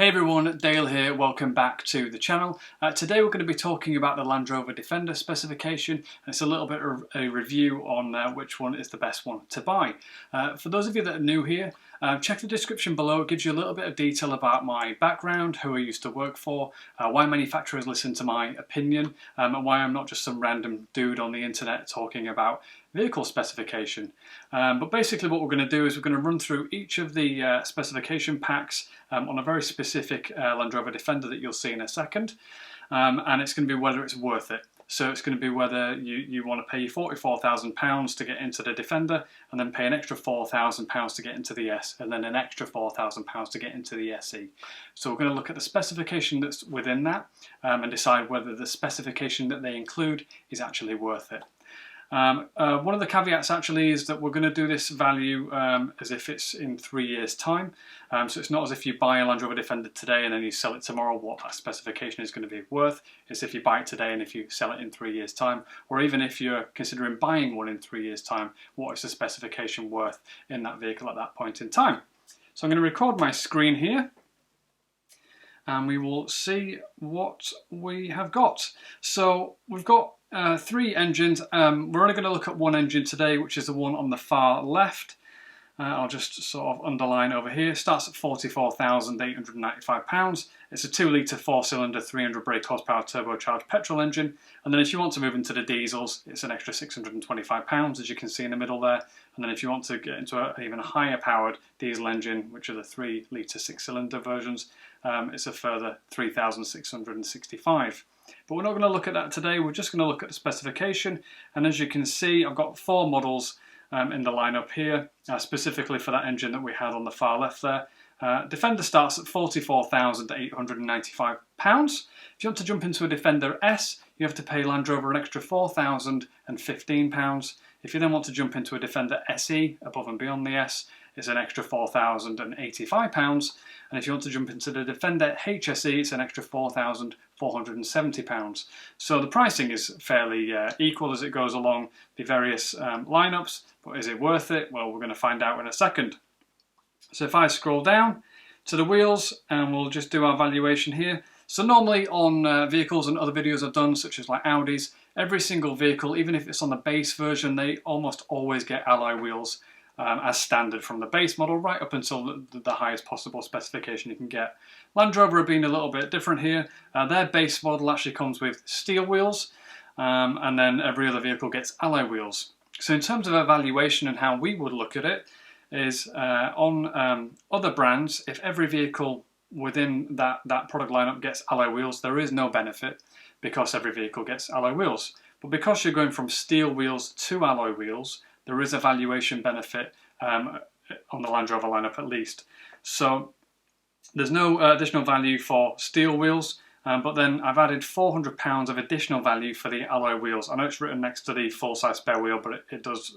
Hey everyone, Dale here, welcome back to the channel. Today we're going to be talking about the Land Rover Defender specification, and it's a little bit of a review on which one is the best one to buy. For those of you that are new here, check the description below. It gives you a little bit of detail about my background, who I used to work for, why manufacturers listen to my opinion, and why I'm not just some random dude on the internet talking about vehicle specification. But basically what we're going to do is we're going to run through each of the specification packs on a very specific Land Rover Defender that you'll see in a second, and it's going to be whether it's worth it. So it's going to be whether you want to pay £44,000 to get into the Defender and then pay an extra £4,000 to get into the S and then an extra £4,000 to get into the SE. So we're going to look at the specification that's within that and decide whether the specification that they include is actually worth it. One of the caveats actually is that we're going to do this value as if it's in 3 years' time. So it's not as if you buy a Land Rover Defender today and then you sell it tomorrow what that specification is going to be worth. It's if you buy it today and if you sell it in 3 years' time, or even if you're considering buying one in 3 years' time, what is the specification worth in that vehicle at that point in time. So I'm going to record my screen here and we will see what we have got. So we've got 3 engines. We're only going to look at one engine today, which is the one on the far left. I'll just sort of underline over here. Starts at £44,895. It's a 2-litre 4-cylinder 300 brake horsepower turbocharged petrol engine. And then if you want to move into the diesels, it's an extra £625, as you can see in the middle there. And then if you want to get into an even higher powered diesel engine, which are the 3-litre 6-cylinder versions, it's a further £3,665. But we're not going to look at that today. We're just going to look at the specification. And as you can see, I've got 4 models in the lineup here, specifically for that engine that we had on the far left there. Defender starts at £44,895. If you want to jump into a Defender S, you have to pay Land Rover an extra £4,015. If you then want to jump into a Defender SE, above and beyond the S, it's an extra £4,085. And if you want to jump into the Defender HSE, it's an extra £4,470. So the pricing is fairly equal as it goes along the various lineups, but is it worth it? Well, we're going to find out in a second. So if I scroll down to the wheels, and we'll just do our valuation here. So normally on vehicles and other videos I've done, such as like Audis, every single vehicle, even if it's on the base version, they almost always get alloy wheels as standard from the base model right up until the highest possible specification you can get. Land Rover have been a little bit different here. Their base model actually comes with steel wheels, and then every other vehicle gets alloy wheels. So in terms of evaluation and how we would look at it is on other brands, if every vehicle within that product lineup gets alloy wheels, there is no benefit because every vehicle gets alloy wheels. But because you're going from steel wheels to alloy wheels, there is a valuation benefit on the Land Rover lineup at least. So there's no additional value for steel wheels, but then I've added £400 of additional value for the alloy wheels. I know it's written next to the full-size spare wheel, but it does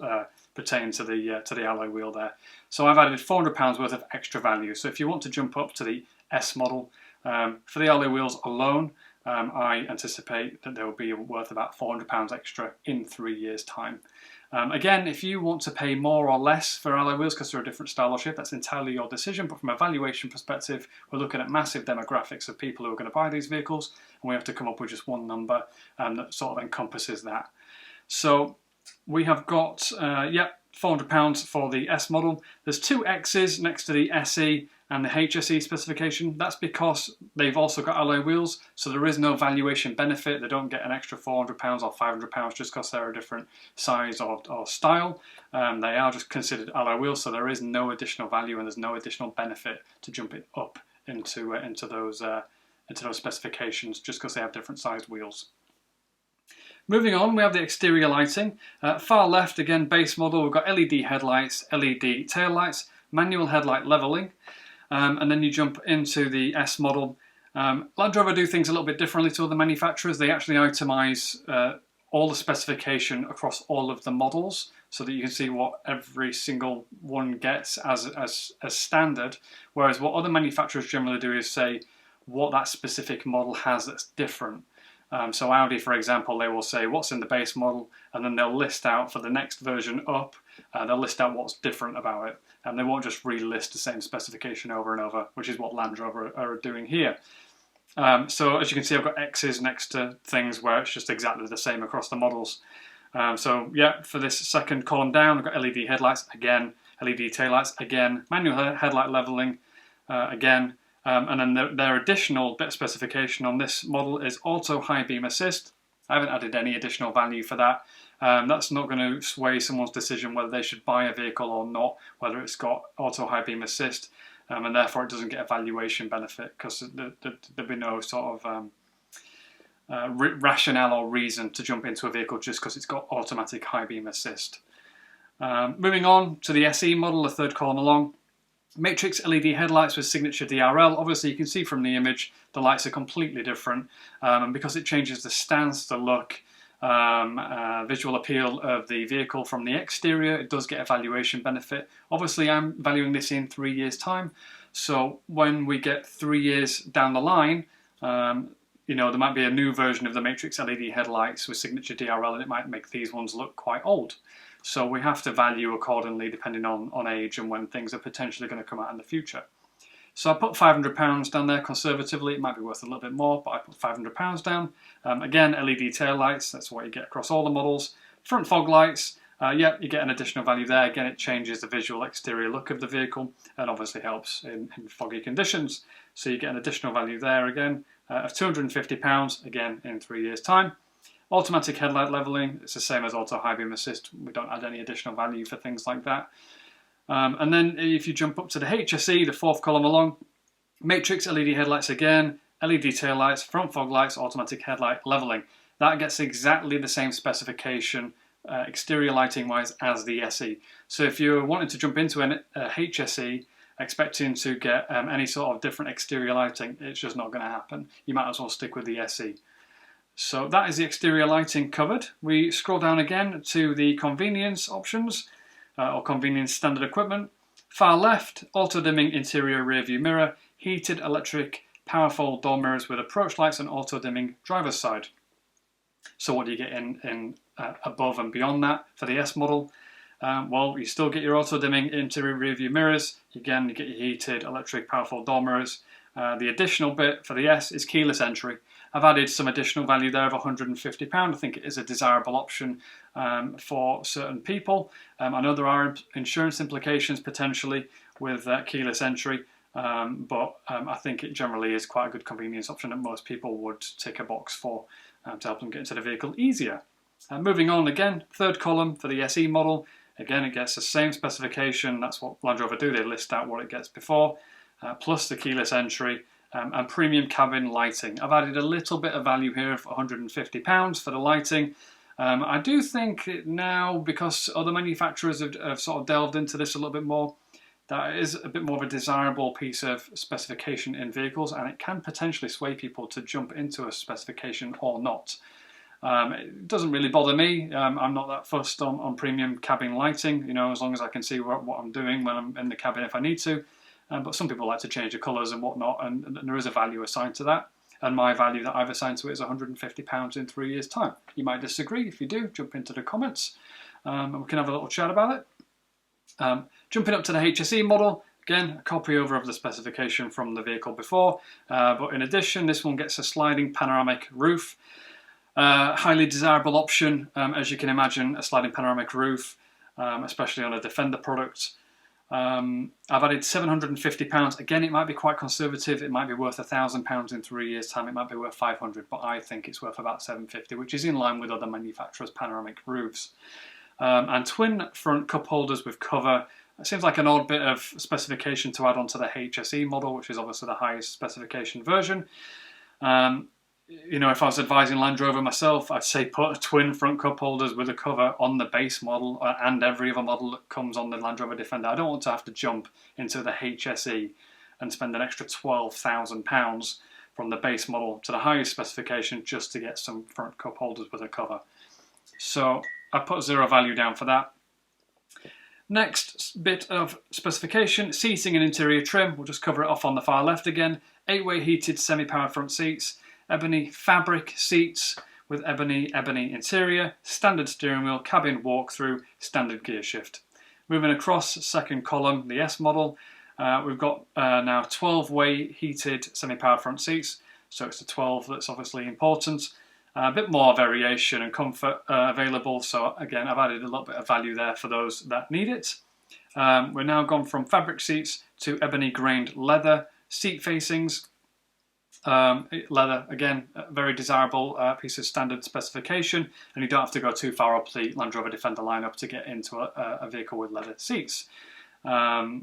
pertain to the alloy wheel there. So I've added £400 worth of extra value. So if you want to jump up to the S model, for the alloy wheels alone, I anticipate that they will be worth about £400 extra in 3 years' time. Again, if you want to pay more or less for alloy wheels because they're a different style of shape, that's entirely your decision. But from a valuation perspective, we're looking at massive demographics of people who are going to buy these vehicles, and we have to come up with just one number that sort of encompasses that. So we have got, £400 for the S model. There's 2 X's next to the SE and the HSE specification. That's because they've also got alloy wheels, so there is no valuation benefit. They don't get an extra £400 or £500 just because they're a different size or style. They are just considered alloy wheels, so there is no additional value and there's no additional benefit to jump it up into those specifications just because they have different sized wheels. Moving on, we have the exterior lighting. Far left, again, base model, we've got LED headlights, LED tail lights, manual headlight leveling, and then you jump into the S model. Land Rover do things a little bit differently to other manufacturers. They actually itemize all the specification across all of the models so that you can see what every single one gets as standard, whereas what other manufacturers generally do is say what that specific model has that's different. So Audi, for example, they will say what's in the base model, and then they'll list out for the next version up They'll list out what's different about it, and they won't just relist the same specification over and over, which is what Land Rover are doing here. So as you can see, I've got X's next to things where it's just exactly the same across the models. So yeah, for this second column down, I've got LED headlights again, LED taillights again, manual headlight leveling again, and then their additional bit of specification on this model is auto high beam assist. I haven't added any additional value for that. That's not going to sway someone's decision whether they should buy a vehicle or not, whether it's got auto high beam assist, and therefore it doesn't get a valuation benefit, because there'd be no sort of rationale or reason to jump into a vehicle just because it's got automatic high beam assist. Moving on to the SE model, the third column along. Matrix LED headlights with signature DRL. Obviously you can see from the image the lights are completely different, and because it changes the stance, the look, visual appeal of the vehicle from the exterior, it does get a valuation benefit. Obviously I'm valuing this in 3 years time, so when we get 3 years down the line, you know, there might be a new version of the Matrix LED headlights with signature DRL, and it might make these ones look quite old. So we have to value accordingly depending on age and when things are potentially going to come out in the future. So I put £500 down there conservatively. It might be worth a little bit more, but I put £500 down. Again, LED tail lights, that's what you get across all the models. Front fog lights, yeah, you get an additional value there. Again, it changes the visual exterior look of the vehicle and obviously helps in foggy conditions. So you get an additional value there again of £250, again in 3 years time. Automatic headlight leveling, it's the same as auto high beam assist. We don't add any additional value for things like that. And then if you jump up to the HSE, the fourth column along, Matrix LED headlights again, LED tail lights, front fog lights, automatic headlight leveling. That gets exactly the same specification exterior lighting wise as the SE. So if you're wanting to jump into a HSE expecting to get any sort of different exterior lighting, it's just not going to happen. You might as well stick with the SE. So that is the exterior lighting covered. We scroll down again to the convenience options, or convenience standard equipment. Far left, auto dimming interior rear view mirror, heated electric power fold door mirrors with approach lights and auto dimming driver's side. So what do you get in above and beyond that for the S model? Well, you still get your auto dimming interior rear view mirrors. Again, you get your heated electric power fold door mirrors. The additional bit for the S is keyless entry. I've added some additional value there of £150. I think it is a desirable option for certain people. I know there are insurance implications potentially with keyless entry, but I think it generally is quite a good convenience option that most people would tick a box for to help them get into the vehicle easier. Moving on again, third column for the SE model. Again, it gets the same specification. That's what Land Rover do. They list out what it gets before, plus the keyless entry. And premium cabin lighting. I've added a little bit of value here of £150 for the lighting. I do think now, because other manufacturers have sort of delved into this a little bit more, that is a bit more of a desirable piece of specification in vehicles, and it can potentially sway people to jump into a specification or not. It doesn't really bother me. I'm not that fussed on premium cabin lighting, you know, as long as I can see what I'm doing when I'm in the cabin if I need to. But some people like to change the colours and whatnot, and there is a value assigned to that. And my value that I've assigned to it is £150 in 3 years' time. You might disagree. If you do, jump into the comments and we can have a little chat about it. Jumping up to the HSE model, again, a copy over of the specification from the vehicle before. But in addition, this one gets a sliding panoramic roof. Highly desirable option, as you can imagine, a sliding panoramic roof, especially on a Defender product. I've added £750. Again, it might be quite conservative. It might be worth £1,000 in 3 years' time. It might be worth £500, but I think it's worth about £750, which is in line with other manufacturers' panoramic roofs. And twin front cup holders with cover. It seems like an odd bit of specification to add onto the HSE model, which is obviously the highest specification version. You know, if I was advising Land Rover myself, I'd say put twin front cup holders with a cover on the base model and every other model that comes on the Land Rover Defender. I don't want to have to jump into the HSE and spend an extra £12,000 from the base model to the highest specification just to get some front cup holders with a cover. So I put zero value down for that. Next bit of specification, seating and interior trim. We'll just cover it off on the far left again. 8-way heated semi-powered front seats. Ebony fabric seats with ebony interior, standard steering wheel, cabin walkthrough, standard gear shift. Moving across, second column, the S model, we've got now 12-way heated semi-powered front seats, so it's the 12 that's obviously important. A bit more variation and comfort available, so again I've added a little bit of value there for those that need it. We're now gone from fabric seats to ebony grained leather seat facings. Leather, again, a very desirable piece of standard specification, and you don't have to go too far up the Land Rover Defender lineup to get into a vehicle with leather seats,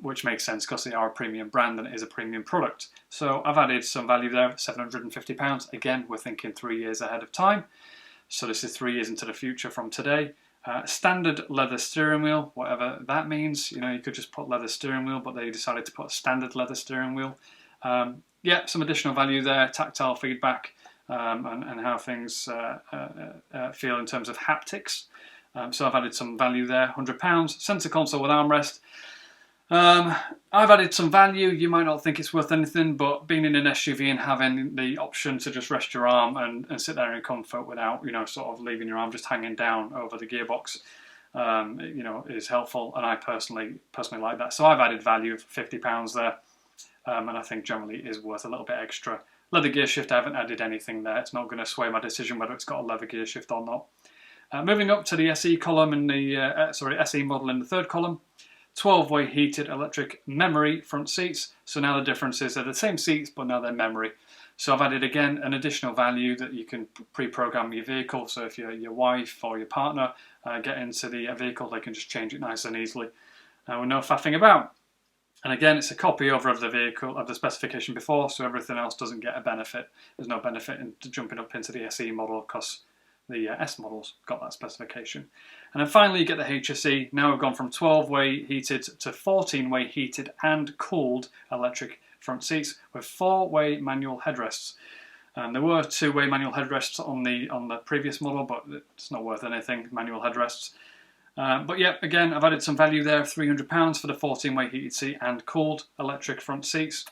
which makes sense because they are a premium brand and it is a premium product. So I've added some value there at £750. Again, we're thinking 3 years ahead of time, so this is 3 years into the future from today. Standard leather steering wheel, whatever that means. You know, you could just put leather steering wheel, but they decided to put a standard leather steering wheel. Yeah, some additional value there, tactile feedback, and how things feel in terms of haptics. So I've added some value there, £100. Centre console with armrest. I've added some value. You might not think it's worth anything, but being in an SUV and having the option to just rest your arm and sit there in comfort without, you know, sort of leaving your arm just hanging down over the gearbox, you know, is helpful. And I personally like that. So I've added value of £50 there. And I think generally it is worth a little bit extra. Leather gear shift, I haven't added anything there. It's not going to sway my decision whether it's got a leather gear shift or not. Moving up to the SE column in the SE model in the third column, 12-way heated electric memory front seats. So now the difference is they're the same seats, but now they're memory. So I've added again an additional value that you can pre-program your vehicle. So if your wife or your partner get into the vehicle, they can just change it nice and easily with no faffing about. And again, it's a copy over of the vehicle, of the specification before, so everything else doesn't get a benefit. There's no benefit in jumping up into the SE model because the S model's got that specification. And then finally you get the HSE. Now we've gone from 12-way heated to 14-way heated and cooled electric front seats with 4-way manual headrests. There were 2-way manual headrests on the previous model, but it's not worth anything, manual headrests. But yeah, again, I've added some value there, £300 for the 14-way heated seat and cooled electric front seats.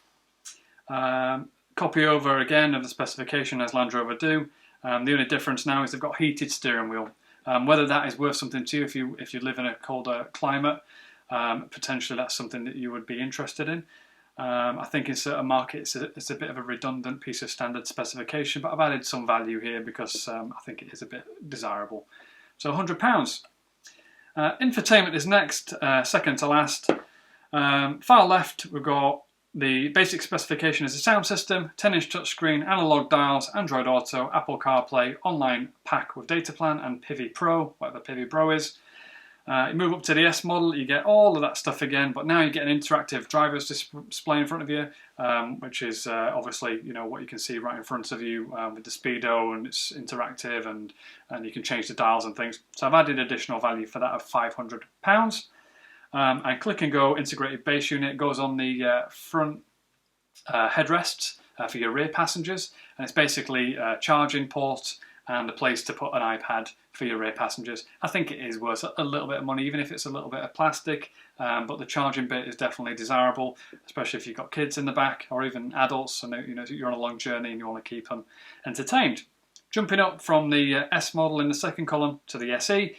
Copy over again of the specification as Land Rover do. The only difference now is they've got heated steering wheel. Whether that is worth something to you if you live in a colder climate, potentially that's something that you would be interested in. I think in certain markets it's a bit of a redundant piece of standard specification, but I've added some value here because I think it is a bit desirable. So £100. Infotainment is next, second to last. Far left we've got the basic specification is a sound system, 10-inch touchscreen, analog dials, Android Auto, Apple CarPlay, online pack with data plan and Pivi Pro, whatever Pivi Pro is. You move up to the S model, you get all of that stuff again, but now you get an interactive driver's display in front of you, which is obviously, you know, what you can see right in front of you with the speedo, and it's interactive, and you can change the dials and things. So I've added additional value for that of £500. And Click and Go integrated base unit goes on the front headrests for your rear passengers, and it's basically a charging port and a place to put an iPad for your rear passengers. I think it is worth a little bit of money, even if it's a little bit of plastic, but the charging bit is definitely desirable, especially if you've got kids in the back or even adults, and you know, you're on a long journey and you want to keep them entertained. Jumping up from the S model in the second column to the SE,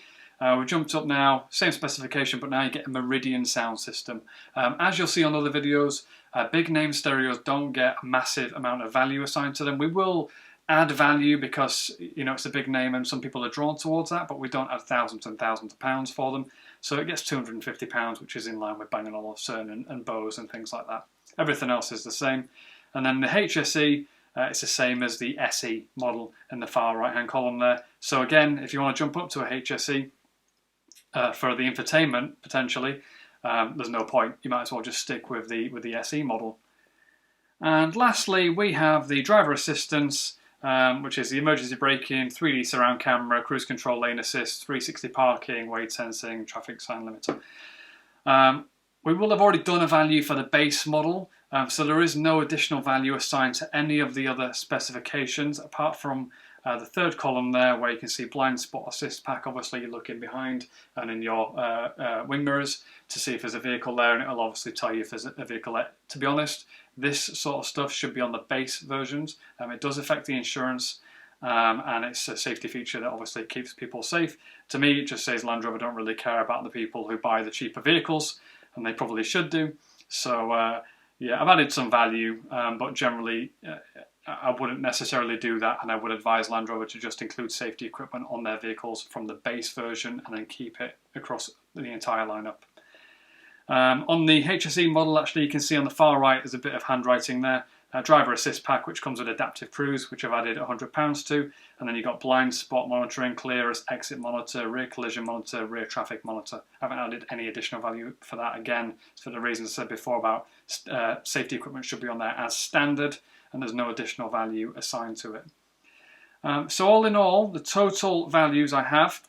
we've jumped up now, same specification, but now you get a Meridian sound system. As you'll see on other videos, big name stereos don't get a massive amount of value assigned to them. We will add value because, you know, it's a big name and some people are drawn towards that, but we don't add thousands and thousands of pounds for them. So it gets £250, which is in line with Bang & Olufsen and Bose and things like that. Everything else is the same. And then the HSE, it's the same as the SE model in the far right hand column there. So again, if you want to jump up to a HSE for the infotainment potentially, there's no point. You might as well just stick with the SE model. And lastly, we have the driver assistance, which is the emergency braking, 3D surround camera, cruise control, lane assist, 360 parking, weight sensing, traffic sign limiter. We will have already done a value for the base model, so there is no additional value assigned to any of the other specifications apart from the third column there, where you can see blind spot assist pack. Obviously you're looking behind and in your wing mirrors to see if there's a vehicle there, and it'll obviously tell you if there's a vehicle there. To be honest, this sort of stuff should be on the base versions. It does affect the insurance, and it's a safety feature that obviously keeps people safe. To me, it just says Land Rover don't really care about the people who buy the cheaper vehicles, and they probably should do. So yeah, I've added some value, but generally I wouldn't necessarily do that, and I would advise Land Rover to just include safety equipment on their vehicles from the base version and then keep it across the entire lineup. On the HSE model, actually, you can see on the far right there's a bit of handwriting there. Driver assist pack, which comes with adaptive cruise, which I've added £100 to, and then you've got blind spot monitoring, clearance, exit monitor, rear collision monitor, rear traffic monitor. I haven't added any additional value for that, again, for the reasons I said before about safety equipment should be on there as standard, and there's no additional value assigned to it. So all in all, the total values I have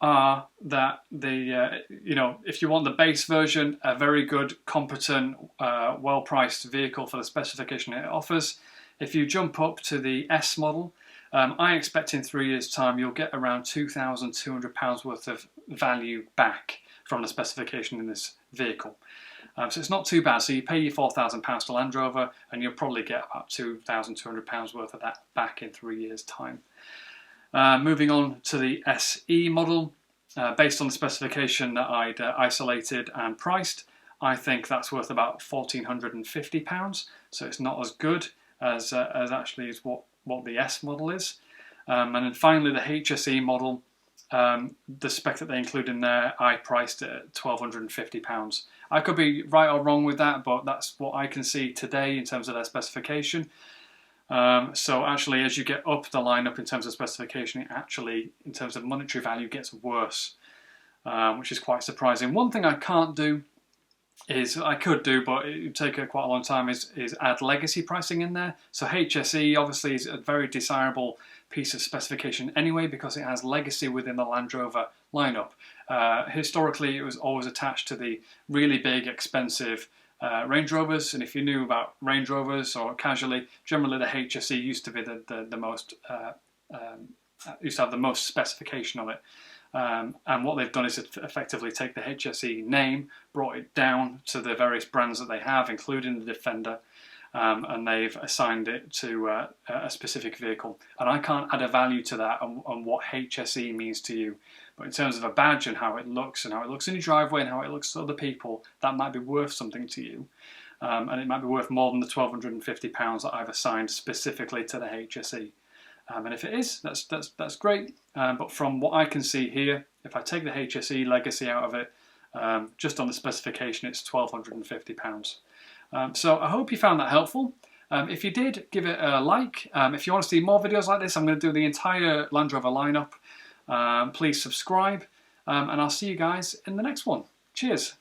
are that if you want the base version, a very good, competent, well-priced vehicle for the specification it offers. If you jump up to the S model, I expect in 3 years' time you'll get around £2,200 worth of value back from the specification in this vehicle. So it's not too bad. So you pay your £4,000 to Land Rover, and you'll probably get about £2,200 worth of that back in 3 years' time. Moving on to the SE model, based on the specification that I'd isolated and priced, I think that's worth about £1,450. So it's not as good as actually is what the S model is. And then finally the HSE model, the spec that they include in there, I priced it at £1,250. I could be right or wrong with that, but that's what I can see today in terms of their specification. So actually, as you get up the lineup in terms of specification, it actually, in terms of monetary value, gets worse, which is quite surprising. One thing I can't do is, I could do, but it would take quite a long time, is add legacy pricing in there. So HSE obviously is a very desirable piece of specification anyway, because it has legacy within the Land Rover lineup. Historically, it was always attached to the really big, expensive Range Rovers, and if you knew about Range Rovers or casually, generally the HSE used to be the most used to have the most specification of it. And what they've done is effectively take the HSE name, brought it down to the various brands that they have, including the Defender, and they've assigned it to a specific vehicle. And I can't add a value to that on what HSE means to you. But in terms of a badge and how it looks in your driveway and how it looks to other people, that might be worth something to you. And it might be worth more than the £1,250 that I've assigned specifically to the HSE. And if it is, that's great. But from what I can see here, if I take the HSE legacy out of it, just on the specification, it's £1,250. So I hope you found that helpful. If you did, give it a like. If you want to see more videos like this, I'm going to do the entire Land Rover lineup. Please subscribe, and I'll see you guys in the next one. Cheers.